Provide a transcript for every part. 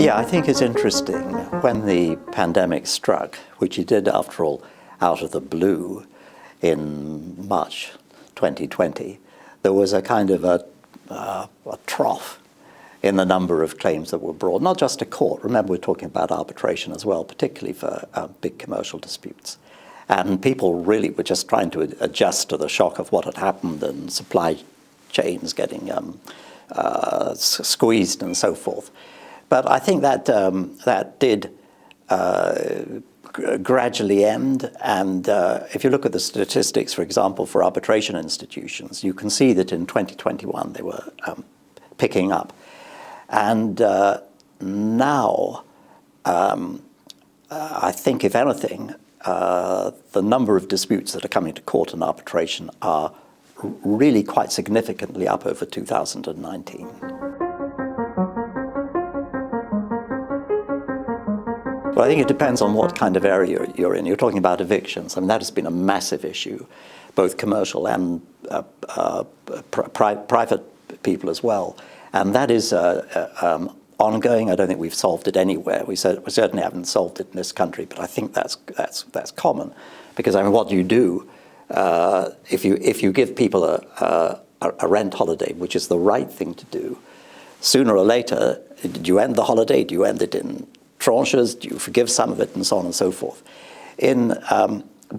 Yeah, I think it's interesting. When the pandemic struck, which it did, after all, out of the blue in March 2020, there was a kind of a trough in the number of claims that were brought, not just to court. Remember, we're talking about arbitration as well, particularly for big commercial disputes. And people really were just trying to adjust to the shock of what had happened and supply chains getting squeezed and so forth. But I think that that did gradually end. And if you look at the statistics, for example, for arbitration institutions, you can see that in 2021 they were picking up. And now, I think, if anything, the number of disputes that are coming to court in arbitration are really quite significantly up over 2019. Well, I think it depends on what kind of area you're in. You're talking about evictions. I mean, that has been a massive issue, both commercial and private people as well. And that is ongoing. I don't think we've solved it anywhere. We certainly haven't solved it in this country, but I think that's common. Because, I mean, what do you do if you give people a rent holiday, which is the right thing to do? Sooner or later, do you end the holiday? Do you end it in tranches? Do you forgive some of it, and so on and so forth? In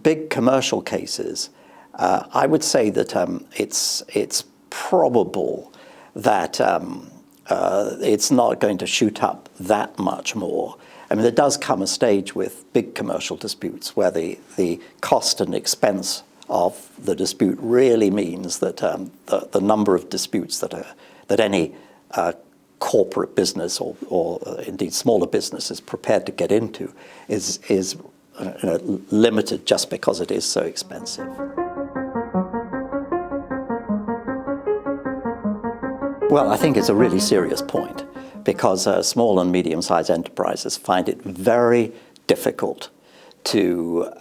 big commercial cases, I would say that it's probable that it's not going to shoot up that much more. I mean, there does come a stage with big commercial disputes where the cost and expense of the dispute really means that the number of disputes that any corporate business or indeed smaller business is prepared to get into is limited just because it is so expensive. Well, I think it's a really serious point because small and medium-sized enterprises find it very difficult to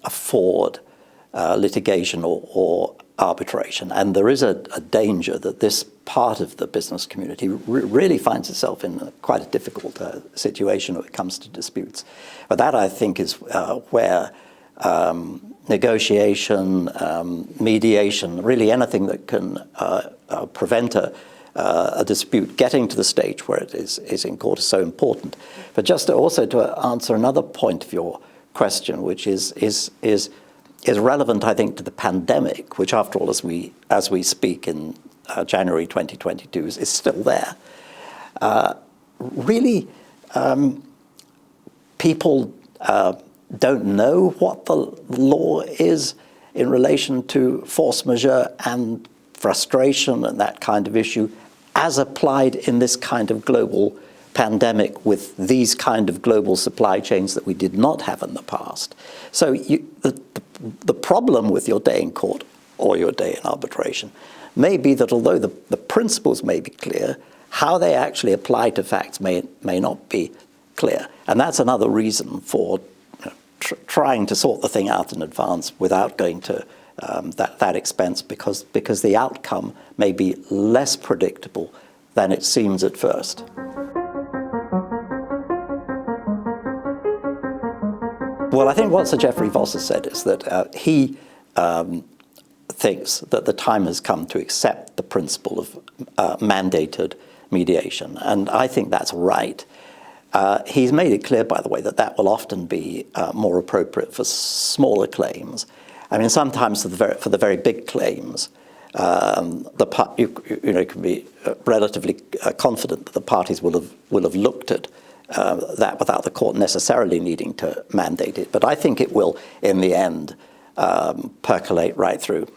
afford litigation or arbitration. And there is a danger that this part of the business community really finds itself in quite a difficult situation when it comes to disputes. But that, I think, is where negotiation, mediation, really anything that can prevent a dispute getting to the stage where it is in court is so important. But just also to answer another point of your question, which is relevant, I think, to the pandemic, which, after all, as we speak in January 2022, is still there. Really, people don't know what the law is in relation to force majeure and frustration and that kind of issue, as applied in this kind of global pandemic with these kind of global supply chains that we did not have in the past. So the problem with your day in court or your day in arbitration may be that although the principles may be clear, how they actually apply to facts may not be clear. And that's another reason for trying to sort the thing out in advance without going to that expense, because the outcome may be less predictable than it seems at first. Well, I think what Sir Geoffrey Voss has said is that he thinks that the time has come to accept the principle of mandated mediation, and I think that's right. He's made it clear, by the way, that will often be more appropriate for smaller claims. I mean, sometimes for the very big claims, you can be relatively confident that the parties will have looked at that without the court necessarily needing to mandate it. But I think it will, in the end, percolate right through.